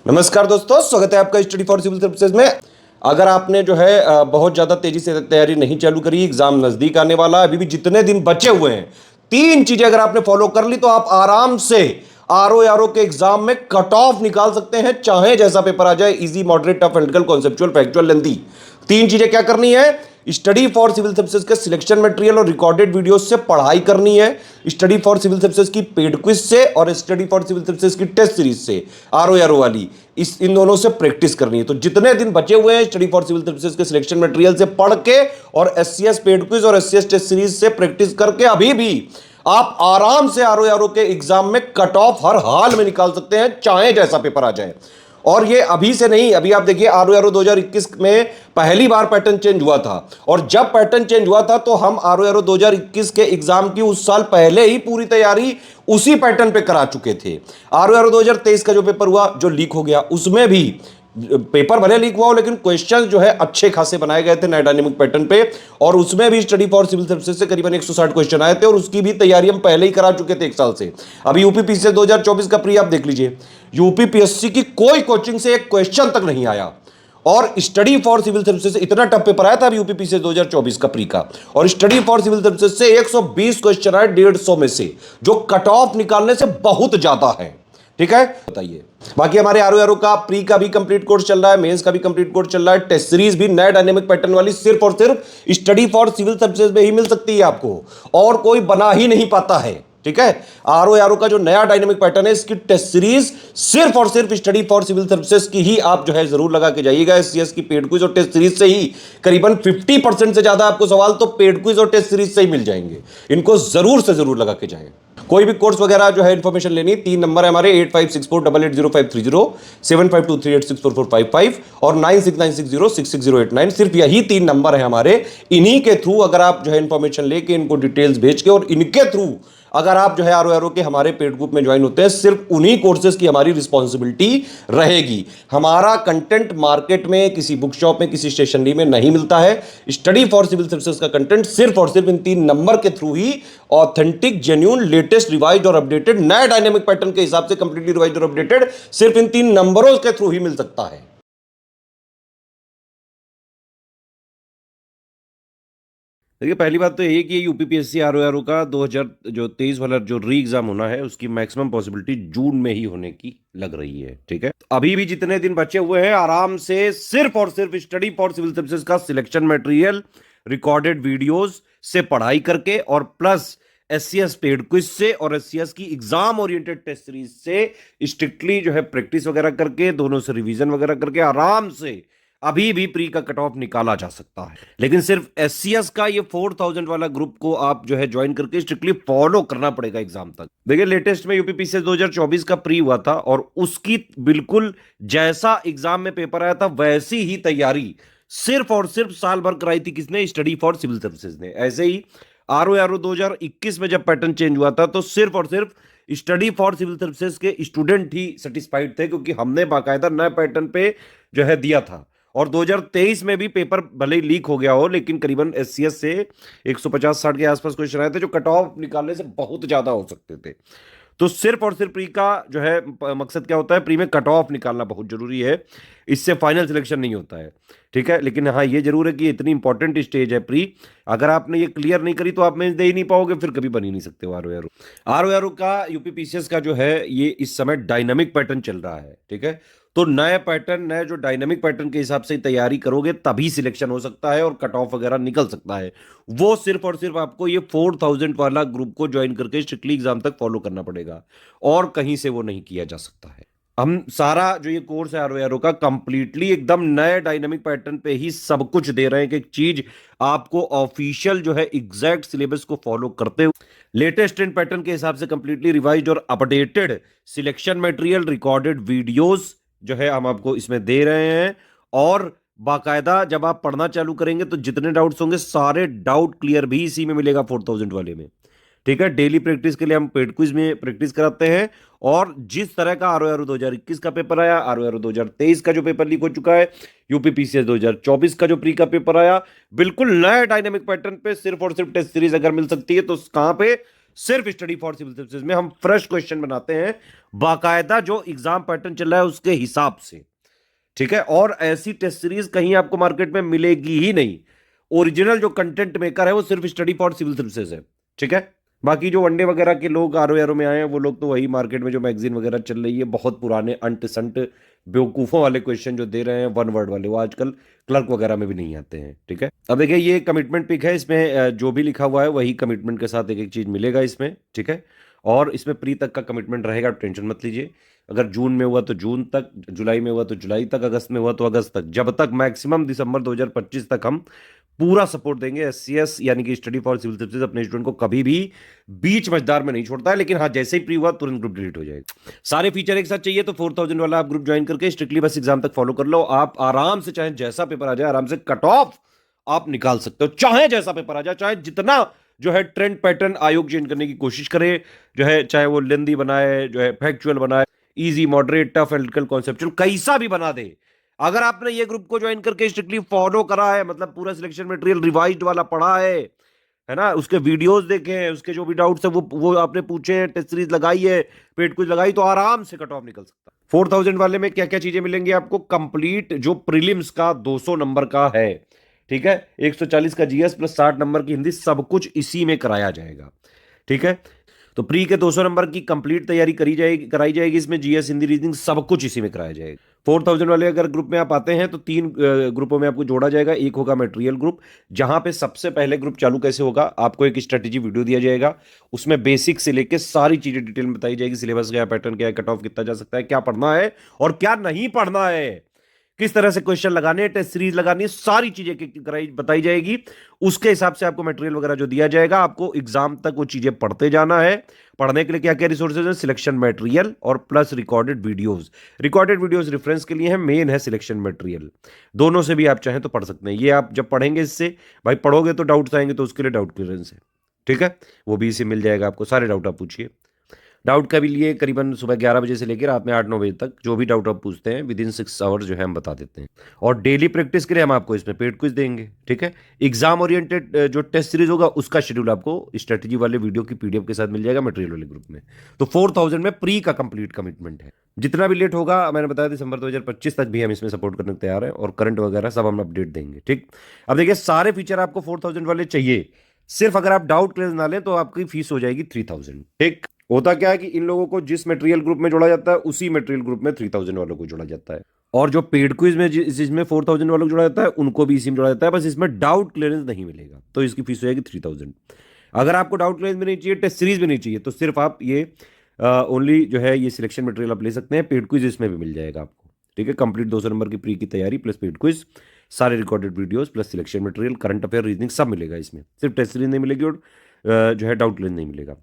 नमस्कार दोस्तों, स्वागत है आपका स्टडी फॉर सिविल सर्विसेज में। अगर आपने जो है बहुत ज़्यादा तेजी से तैयारी नहीं चालू करी, एग्जाम नज़दीक आने वाला है, अभी भी जितने दिन बचे हुए हैं, 3 चीज़ें अगर आपने फॉलो कर ली तो आप आराम से आरओ के एग्जाम में कट ऑफ निकाल सकते हैं, चाहे जैसा पेपर आ जाए, easy, moderate, tough, analytical, conceptual, factual, lengthy. 3 चीज़ें क्या करनी है? स्टडी फॉर सिविल सर्विसेज के सिलेक्शन मटेरियल और रिकॉर्डेड वीडियोस से पढ़ाई करनी है, स्टडी फॉर सिविल सर्विसेज की पेड क्विज से और स्टडी फॉर सिविल सर्विसेज की टेस्ट सीरीज से, आरओ वाली, इन दोनों से प्रैक्टिस करनी है। तो जितने दिन बचे हुए हैं स्टडी फॉर सिविल सर्विसेज के सिलेक्शन मटेरियल से पढ़ के और एससीएस पेड क्विज और एससीएस टेस्ट सीरीज से प्रैक्टिस करके अभी भी आप आराम से आरओ के एग्जाम में कट ऑफ हर हाल में निकाल सकते हैं, चाहे जैसा पेपर आ जाए। और ये अभी से नहीं, अभी आप देखिए आरओ 2021 में पहली बार पैटर्न चेंज हुआ था, और जब पैटर्न चेंज हुआ था तो हम आरओ 2021 के एग्जाम की उस साल पहले ही पूरी तैयारी उसी पैटर्न पे करा चुके थे। आरओ 2023 का जो पेपर हुआ, जो लीक हो गया, उसमें भी पेपर भले लीक हुआ हो लेकिन क्वेश्चंस जो है अच्छे खासे बनाए गए थे नए डायनेमिक पैटर्न पे, और उसमें भी स्टडी फॉर सिविल सर्विसेज से करीबन 160 क्वेश्चन आए थे, और उसकी भी तैयारी हम पहले ही करा चुके थे 1 साल से। अभी यूपीपीएससी 2024 का प्री आप देख लीजिए, यूपीपीएससी की कोई कोचिंग से एक क्वेश्चन तक नहीं आया, और स्टडी फॉर सिविल सर्विसेज से इतना टफ पेपर आया था अभी यूपीपीएससी 2024 का प्री का, और स्टडी फॉर सिविल सर्विसेज से 120 क्वेश्चन आए 150 में से, जो कट ऑफ निकालने से बहुत ज्यादा है। ठीक है, बताइए। बाकी हमारे आरओ का प्री का भी कंप्लीट कोर्स चल रहा है, मेंस का भी कंप्लीट कोर्स चल रहा है, टेस्ट सीरीज भी नए डायनेमिक पैटर्न वाली सिर्फ और सिर्फ स्टडी फॉर सिविल सर्विसेज में ही मिल सकती है आपको, और कोई बना ही नहीं पाता है। ठीक है, आरओ का जो नया डायनेमिक पैटर्न है, इसकी टेस्ट सीरीज सिर्फ और सिर्फ स्टडी फॉर सिविल सर्विसेज की ही आप जो है जरूर लगा के जाइएगा। एससीएस की पेड क्विज और टेस्ट सीरीज से ही करीबन 50% से ज्यादा आपको सवाल तो पेड क्विज और टेस्ट सीरीज से ही मिल जाएंगे, इनको जरूर से जरूर लगा के जाएं। कोई भी कोर्स वगैरह जो है इन्फॉर्मेशन लेनी, 3 नंबर है हमारे, 8564880530, 7523864455 और 9696066089। सिर्फ यही 3 नंबर है हमारे, इन्हीं के थ्रू अगर आप जो है इन्फॉर्मेशन लेके, इनको डिटेल्स भेज के, और इनके थ्रू अगर आप जो है आरओ के हमारे पेड ग्रुप में ज्वाइन होते हैं, सिर्फ उन्हीं कोर्सेज की हमारी रिस्पॉन्सिबिलिटी रहेगी। हमारा कंटेंट मार्केट में, किसी बुक शॉप में, किसी स्टेशनरी में नहीं मिलता है। स्टडी फॉर सिविल सर्विसेज का कंटेंट सिर्फ और सिर्फ इन 3 नंबर के थ्रू ही ऑथेंटिक, जेन्युइन, लेटेस्ट, रिवाइज्ड और अपडेटेड, नए डायनेमिक पैटर्न के हिसाब से कंप्लीटली रिवाइज्ड और अपडेटेड सिर्फ इन 3 नंबरों के थ्रू ही मिल सकता है। देखिए, पहली बात तो यही कि यूपीपीएससी आरओ का 2023 वाला जो री एग्जाम होना है, उसकी मैक्सिमम पॉसिबिलिटी जून में ही होने की लग रही है। ठीक है, तो अभी भी जितने दिन बचे हुए हैं, आराम से सिर्फ और सिर्फ स्टडी फॉर सिविल सर्विसेज का सिलेक्शन मटेरियल, रिकॉर्डेड वीडियोस से पढ़ाई करके, और प्लस एससीएस पेड क्विज से और एससीएस की एग्जाम ओरिएंटेड टेस्ट सीरीज से स्ट्रिक्टली जो है प्रैक्टिस वगैरह करके, दोनों से रिवीजन वगैरह करके आराम से अभी भी प्री का कट ऑफ निकाला जा सकता है। लेकिन सिर्फ एससीएस का ये 4000 वाला ग्रुप को आप जो है ज्वाइन करके स्ट्रिक्टली फॉलो करना पड़ेगा एग्जाम तक। देखिए, लेटेस्ट में यूपीपीएससी 2024 का प्री हुआ था, और उसकी बिल्कुल जैसा एग्जाम में पेपर आया था वैसी ही तैयारी सिर्फ और सिर्फ साल भर कराई थी किसने? स्टडी फॉर सिविल सर्विसेज ने। ऐसे ही आरओ 2021 में जब पैटर्न चेंज हुआ था, तो सिर्फ और सिर्फ स्टडी फॉर सिविल सर्विसेज के स्टूडेंट ही सेटिस्फाइड थे, क्योंकि हमने बाकायदा नए पैटर्न पे जो है दिया था। और 2023 में भी पेपर भले ही लीक हो गया हो, लेकिन करीबन एससीएस से 150-60 के आसपास क्वेश्चन आए थे, जो कट ऑफ निकालने से बहुत ज्यादा हो सकते थे। तो सिर्फ और सिर्फ प्री का जो है मकसद क्या होता है? प्री में कट ऑफ निकालना बहुत जरूरी है, इससे फाइनल सिलेक्शन नहीं होता है। ठीक है, लेकिन हाँ, ये जरूर है कि इतनी इंपॉर्टेंट स्टेज है प्री, अगर आपने ये क्लियर नहीं करी तो आप मेंस दे ही नहीं पाओगे, फिर कभी बन ही नहीं सकते हो आरओ का। यूपीपीसीएस का जो है ये इस समय डायनामिक पैटर्न चल रहा है। ठीक है, तो नए पैटर्न, नए जो डायनामिक पैटर्न के हिसाब से तैयारी करोगे तभी सिलेक्शन हो सकता है और कट ऑफ वगैरह निकल सकता है। वो सिर्फ और सिर्फ आपको ये 4000 वाला ग्रुप को ज्वाइन करके स्ट्रिक्टली एग्जाम तक फॉलो करना पड़ेगा, और कहीं से वो नहीं किया जा सकता है। हम सारा जो ये कोर्स है आरओ का कंप्लीटली एकदम नए डायनामिक पैटर्न पे ही सब कुछ दे रहे हैं, कि एक चीज आपको ऑफिशियल जो है एग्जैक्ट सिलेबस को फॉलो करते हुए लेटेस्ट ट्रेंड पैटर्न के हिसाब से कंप्लीटली रिवाइज्ड और updated selection material, recorded videos जो है हम आपको इसमें दे रहे हैं। और बाकायदा जब आप पढ़ना चालू करेंगे तो जितने डाउट्स होंगे सारे डाउट क्लियर भी इसी में मिलेगा 4000 वाले में। ठीक है, डेली प्रैक्टिस के लिए हम पेड क्विज में प्रैक्टिस कराते हैं, और जिस तरह का आरओ 2021 का पेपर आया, आरओ 2023 का जो पेपर लीक हो चुका है, यूपीपीसीएस 2024 का जो प्री का पेपर आया, बिल्कुल नए डायनेमिक पैटर्न पे सिर्फ और सिर्फ टेस्ट सीरीज अगर मिल सकती है तो कहां पे? सिर्फ स्टडी फॉर सिविल सर्विसेज में हम फ्रेश क्वेश्चन बनाते हैं, बाकायदा जो एग्जाम पैटर्न चल रहा है उसके हिसाब से, ठीक है। और ऐसी टेस्ट सीरीज कहीं आपको मार्केट में मिलेगी ही नहीं। ओरिजिनल जो कंटेंट मेकर है वो सिर्फ स्टडी फॉर सिविल सर्विसेज है, ठीक है। बाकी जो वनडे वगैरह के लोग आर में आए हैं वो लोग तो वही मार्केट में जो मैगजीन वगैरह चल रही है, बहुत पुराने अंट संट बेवकूफों वाले क्वेश्चन जो दे रहे हैं वन वर्ड वाले, वो आजकल क्लर्क वगैरह में भी नहीं आते हैं, ठीक है। अब देखिए ये कमिटमेंट पिक है, इसमें जो भी लिखा हुआ है वही कमिटमेंट के साथ एक एक चीज मिलेगा इसमें, ठीक है। और इसमें प्री तक का कमिटमेंट रहेगा, टेंशन मत लीजिए। अगर जून में हुआ तो जून तक, जुलाई में हुआ तो जुलाई तक, अगस्त में हुआ तो अगस्त तक, जब तक मैक्सिमम दिसंबर 2025 तक हम पूरा सपोर्ट देंगे। एससीएस यानी कि स्टडी फॉर सिविल सर्विसेज अपने स्टूडेंट को कभी भी बीच मझदार में नहीं छोड़ता है, लेकिन हाँ जैसे ही प्री हुआ तुरंत ग्रुप डिलीट हो जाएगा। सारे फीचर एक साथ चाहिए तो 4000 वाला आप ग्रुप ज्वाइन करके स्ट्रिक्टली बस एग्जाम तक फॉलो कर लो। आप आराम से, चाहे जैसा पेपर आ जाए, आराम से कट ऑफ आप निकाल सकते हो, चाहे जैसा पेपर आ जाए, चाहे जितना जो है ट्रेंड पैटर्न आयोग चेंज करने की कोशिश करे, जो है चाहे वो लेंदी बनाए, जो है फैक्चुअल बनाए, easy moderate tough analytical conceptual कैसा भी बना दे। अगर आपने ये ग्रुप को ज्वाइन करके स्ट्रिक्टली फॉलो करा है, मतलब पूरा सिलेक्शन मटेरियल रिवाइज्ड वाला पढ़ा है ना, उसके वीडियोस देखे हैं, उसके जो भी डाउट्स है वो आपने पूछे हैं, टेस्ट सीरीज लगाई है, पेड क्विज लगाई, तो आराम से कट ऑफ निकल सकता है। 4000 वाले में क्या क्या चीजें मिलेंगी आपको? कंप्लीट जो प्रीलिम्स का 200 नंबर का है, ठीक है, 140 का जीएस प्लस 60 नंबर की हिंदी, सब कुछ इसी में कराया जाएगा, ठीक है। तो प्री के 200 नंबर की कंप्लीट तैयारी कराई जाएगी इसमें, जीएस हिंदी रीजनिंग सब कुछ इसी में कराया जाएगा। 4000 वाले अगर ग्रुप में आप आते हैं तो 3 ग्रुपों में आपको जोड़ा जाएगा। एक होगा मटेरियल ग्रुप, जहां पे सबसे पहले ग्रुप चालू कैसे होगा, आपको एक स्ट्रेटेजी वीडियो दिया जाएगा, उसमें बेसिक से लेके सारी चीजें डिटेल में बताई जाएगी। सिलेबस क्या है, पैटर्न क्या है, कट ऑफ कितना जा सकता है, क्या पढ़ना है और क्या नहीं पढ़ना है, किस तरह से क्वेश्चन लगाने हैं, टेस्ट सीरीज लगानी है, सारी चीजें बताई जाएगी। उसके हिसाब से आपको मटेरियल वगैरह जो दिया जाएगा, आपको एग्जाम तक वो चीजें पढ़ते जाना है। पढ़ने के लिए क्या क्या रिसोर्सेज है? सिलेक्शन मटेरियल और plus recorded videos. Recorded videos reference के लिए है, मेन है सिलेक्शन मटेरियल। दोनों से भी आप चाहें तो पढ़ सकते हैं। ये आप जब पढ़ेंगे इससे, भाई पढ़ोगे तो डाउट्स आएंगे, तो उसके लिए डाउट क्लियरेंस है, ठीक है, वो भी इसे मिल जाएगा आपको। सारे डाउट आप पूछिए। डाउट का भी लिए करीबन सुबह 11 बजे से लेकर रात में 8-9 बजे तक, जो भी डाउट आप पूछते हैं विद इन 6 आवर्स जो है हम बता देते हैं। और डेली प्रैक्टिस के लिए हम आपको इसमें पेड क्विज देंगे, ठीक है। एग्जाम ओरिएंटेड जो टेस्ट सीरीज होगा उसका शेड्यूल आपको स्ट्रेटेजी वाले वीडियो की पीडीएफ के साथ मिल जाएगा मटेरियल वाले ग्रुप में। तो 4000 में प्री का कंप्लीट कमिटमेंट है। जितना भी लेट होगा, मैंने बताया दिसंबर 2025 तक भी हम इसमें सपोर्ट करने को तैयार हैं, और करंट वगैरह सब हम अपडेट देंगे, ठीक। अब देखिए सारे फीचर आपको 4000 वाले चाहिए, सिर्फ अगर आप डाउट क्लियर ना लें तो आपकी फीस हो जाएगी 3000, ठीक। होता क्या है कि इन लोगों को जिस मटेरियल ग्रुप में जोड़ा जाता है उसी मटेरियल ग्रुप में 3000 वालों को जोड़ा जाता है, और जो पेड क्विज में जिसमें 4000 वालों को जोड़ा जाता है उनको भी इसी में जोड़ा जाता है। बस इसमें डाउट क्लियरेंस नहीं मिलेगा, तो इसकी फीस हो जाएगी 3000। अगर आपको डाउट क्लियरेंस भी नहीं चाहिए, टेस्ट सीरीज भी नहीं चाहिए, तो सिर्फ आप ये ओनली जो है ये सिलेक्शन मटेरियल आप ले सकते हैं। पेड क्विज इसमें भी मिल जाएगा आपको, ठीक है। कंप्लीट 200 नंबर की प्री की तैयारी प्लस पेड क्विज, सारे recorded videos plus selection material, current affair, reasoning सब मिलेगा इसमें। सिर्फ टेस्ट सीरीज नहीं मिलेगी और जो है डाउट क्लियरेंस नहीं मिलेगा।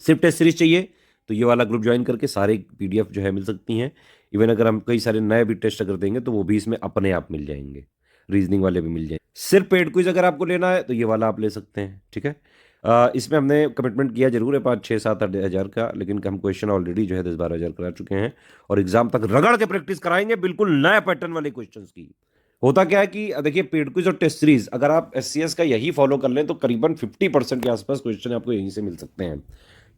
सिर्फ टेस्ट सीरीज चाहिए तो ये वाला ग्रुप ज्वाइन करके सारे पीडीएफ जो है मिल सकती हैं। इवन अगर हम कई सारे नए भी टेस्ट अगर देंगे तो वो भी इसमें अपने आप मिल जाएंगे, रीजनिंग वाले भी मिल जाएंगे। सिर्फ पेड क्विज अगर आपको लेना है तो ये वाला आप ले सकते हैं, ठीक है। इसमें हमने कमिटमेंट किया जरूर है 5-6-7 हज़ार का, लेकिन हम क्वेश्चन ऑलरेडी जो है 10-12 हज़ार करा चुके हैं, और एग्जाम तक रगड़ के प्रैक्टिस कराएंगे बिल्कुल नए पैटर्न वाले क्वेश्चन की। होता क्या है कि देखिए पेड क्विज और टेस्ट सीरीज अगर आप एससीएस का यही फॉलो कर लें तो करीबन 50% के आसपास क्वेश्चन आपको यहीं से मिल सकते हैं,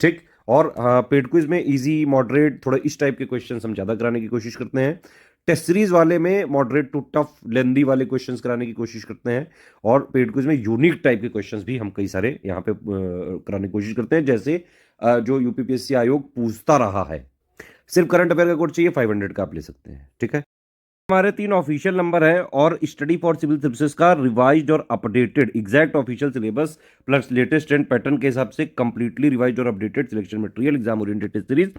ठीक। और पेड क्विज में इजी मॉडरेट थोड़ा इस टाइप के क्वेश्चंस हम ज़्यादा कराने की कोशिश करते हैं। टेस्ट सीरीज वाले में मॉडरेट टू टफ लेंदी वाले क्वेश्चंस कराने की कोशिश करते हैं, और पेड क्विज में यूनिक टाइप के क्वेश्चंस भी हम कई सारे यहाँ पे कराने की कोशिश करते हैं, जैसे जो यूपीपीएससी आयोग पूछता रहा है। सिर्फ करंट अफेयर का कोड चाहिए, 500 का आप ले सकते हैं, ठीक है। हमारे 3 ऑफिशियल नंबर है, और स्टडी फॉर सिविल सर्विसेज का रिवाइज्ड और updated exact official syllabus plus latest trend pattern के हिसाब से कंप्लीटली रिवाइज्ड और updated selection material, exam oriented test series.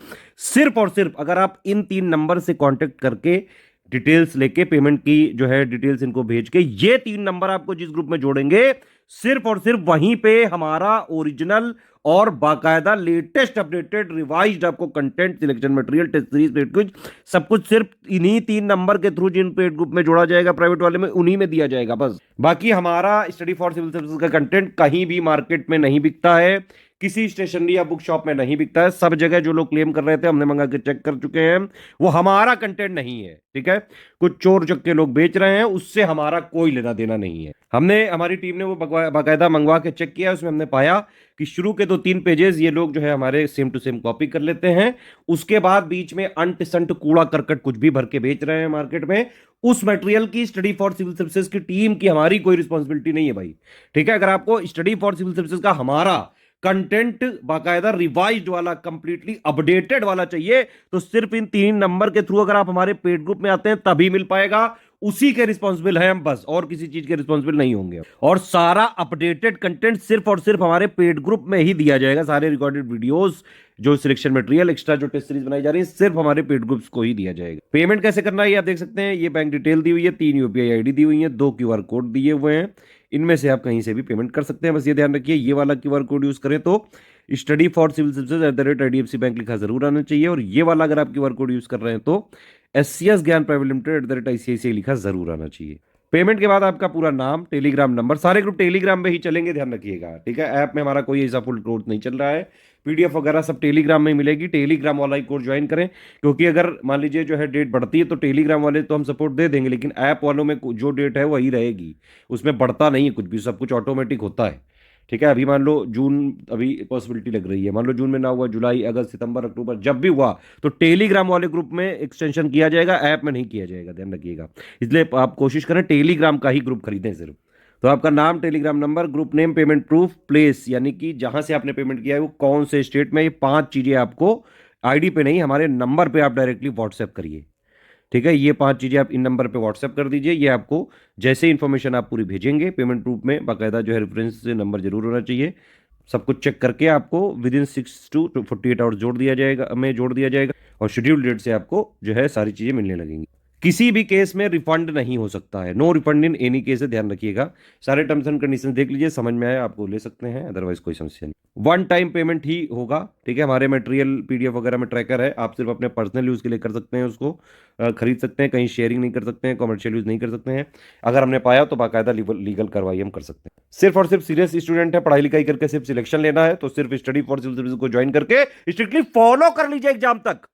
सिर्फ और सिर्फ अगर आप इन 3 नंबर से कांटेक्ट करके डिटेल्स लेके, पेमेंट की जो है डिटेल्स इनको भेज के, ये 3 नंबर आपको जिस ग्रुप में जोड़ेंगे, सिर्फ और सिर्फ वहीं पे हमारा ओरिजिनल और बाकायदा लेटेस्ट अपडेटेड रिवाइज्ड आपको content, selection material, test series, paid quiz सब कुछ सिर्फ इन्हीं 3 नंबर के थ्रू जिन पेड ग्रुप में जोड़ा जाएगा प्राइवेट वाले में, उन्हीं में दिया जाएगा बस। बाकी हमारा स्टडी फॉर सिविल सर्विसेज का कंटेंट कहीं भी मार्केट में नहीं बिकता है, किसी स्टेशनरी या बुक शॉप में नहीं बिकता है। सब जगह जो लोग क्लेम कर रहे थे हमने मंगा के चेक कर चुके हैं, वो हमारा कंटेंट नहीं है, ठीक है। कुछ चोर चक्के लोग बेच रहे हैं, उससे हमारा कोई लेना देना नहीं है। हमारी टीम ने वो बाकायदा मंगवा के चेक किया, उसमें हमने पाया कि शुरू के 2-3 पेजेस ये लोग जो है हमारे सेम टू सेम कॉपी कर लेते हैं। उसके बाद बीच में अंट संट कूड़ा करकट कुछ भी भर के बेच रहे हैं मार्केट में। उस मटेरियल की स्टडी फॉर सिविल सर्विसेज की टीम की हमारी कोई रिस्पॉन्सिबिलिटी नहीं है भाई, ठीक है। अगर आपको स्टडी फॉर सिविल सर्विसेज का हमारा कंटेंट बाकायदा रिवाइज्ड वाला, कंप्लीटली अपडेटेड वाला चाहिए, तो सिर्फ इन 3 नंबर के थ्रू अगर आप हमारे पेड ग्रुप में आते हैं तभी मिल पाएगा। उसी के रिस्पॉन्सिबल हैं हम, बस और किसी चीज के रिस्पॉन्सिबल नहीं होंगे। और सारा अपडेटेड कंटेंट सिर्फ और सिर्फ हमारे पेड ग्रुप में ही दिया जाएगा। सारे रिकॉर्डेड वीडियोस, जो सिलेक्शन मटेरियल, एक्स्ट्रा जो टेस्ट सीरीज बनाई जा रही है, सिर्फ हमारे पेड ग्रुप्स को ही दिया जाएगा। पेमेंट कैसे करना है ये आप देख सकते हैं। ये बैंक डिटेल दी हुई है, 3 यूपीआई आईडी दी हुई है, 2 क्यूआर कोड दिए हुए हैं। इनमें से आप कहीं से भी पेमेंट कर सकते हैं। बस ये ध्यान रखिए, ये वाला क्यूआर कोड यूज करें तो study for civil services @IDFC bank लिखा जरूर आना चाहिए। और ये वाला अगर आप क्यूआर कोड यूज कर रहे हैं तो SCS ज्ञान प्राइवेट लिमिटेड @ICICI लिखा जरूर आना चाहिए। पेमेंट के बाद आपका पूरा नाम, टेलीग्राम नंबर, सारे ग्रुप टेलीग्राम में ही चलेंगे, ध्यान रखिएगा, ठीक है। ऐप में हमारा कोई ऐसा फुल कोर्स नहीं चल रहा है। PDF वगैरह सब टेलीग्राम में मिलेगी। टेलीग्राम वाला ही कोर्स ज्वाइन करें, क्योंकि अगर मान लीजिए जो है डेट बढ़ती है तो टेलीग्राम वाले तो हम सपोर्ट दे देंगे, लेकिन ऐप वालों में जो डेट है वही रहेगी, उसमें बढ़ता नहीं है कुछ भी, सब कुछ ऑटोमेटिक होता है, ठीक है। अभी मान लो जून, अभी पॉसिबिलिटी लग रही है, मान लो जून में ना हुआ, जुलाई, अगस्त, सितंबर, अक्टूबर, जब भी हुआ तो टेलीग्राम वाले ग्रुप में एक्सटेंशन किया जाएगा, ऐप में नहीं किया जाएगा, ध्यान रखिएगा। इसलिए आप कोशिश करें टेलीग्राम का ही ग्रुप खरीदें सिर्फ। तो आपका नाम, Telegram number, group name, payment proof, place यानी कि जहां से आपने पेमेंट किया है वो कौन से स्टेट में, ये 5 चीजें आपको आईडी पे नहीं, हमारे नंबर पे आप डायरेक्टली व्हाट्सएप करिए, ठीक है। ये 5 चीजें आप इन नंबर पे व्हाट्सएप कर दीजिए। ये आपको जैसे इन्फॉर्मेशन आप पूरी भेजेंगे, पेमेंट प्रूफ में बाकायदा जो है रेफरेंस नंबर जरूर होना चाहिए। सब कुछ चेक करके आपको विद इन 6 to 48 आवर्स जोड़ दिया जाएगा और शेड्यूल डेट से आपको जो है सारी चीजें मिलने लगेंगी। किसी भी केस में रिफंड नहीं हो सकता है, no refund in any case है, ध्यान रखिएगा। सारे टर्म्स एंड कंडीशन देख लीजिए, समझ में आया आपको ले सकते हैं, अदरवाइज कोई समस्या नहीं। 1 टाइम पेमेंट ही होगा, ठीक है। हमारे मटेरियल PDF वगैरह में ट्रैकर है, आप सिर्फ अपने पर्सनल यूज के लिए कर सकते हैं, उसको खरीद सकते हैं, कहीं शेयरिंग नहीं कर सकते हैं, कमर्शियल यूज नहीं कर सकते हैं। अगर हमने पाया तो बाकायदा लीगल कार्रवाई हम कर सकते हैं। सिर्फ और सिर्फ सीरियस स्टूडेंट है, पढ़ाई लिखाई करके सिर्फ सिलेक्शन लेना है, तो सिर्फ स्टडी फॉर सिविल सर्विस को ज्वाइन करके स्ट्रिक्टली फॉलो कर लीजिए एग्जाम तक।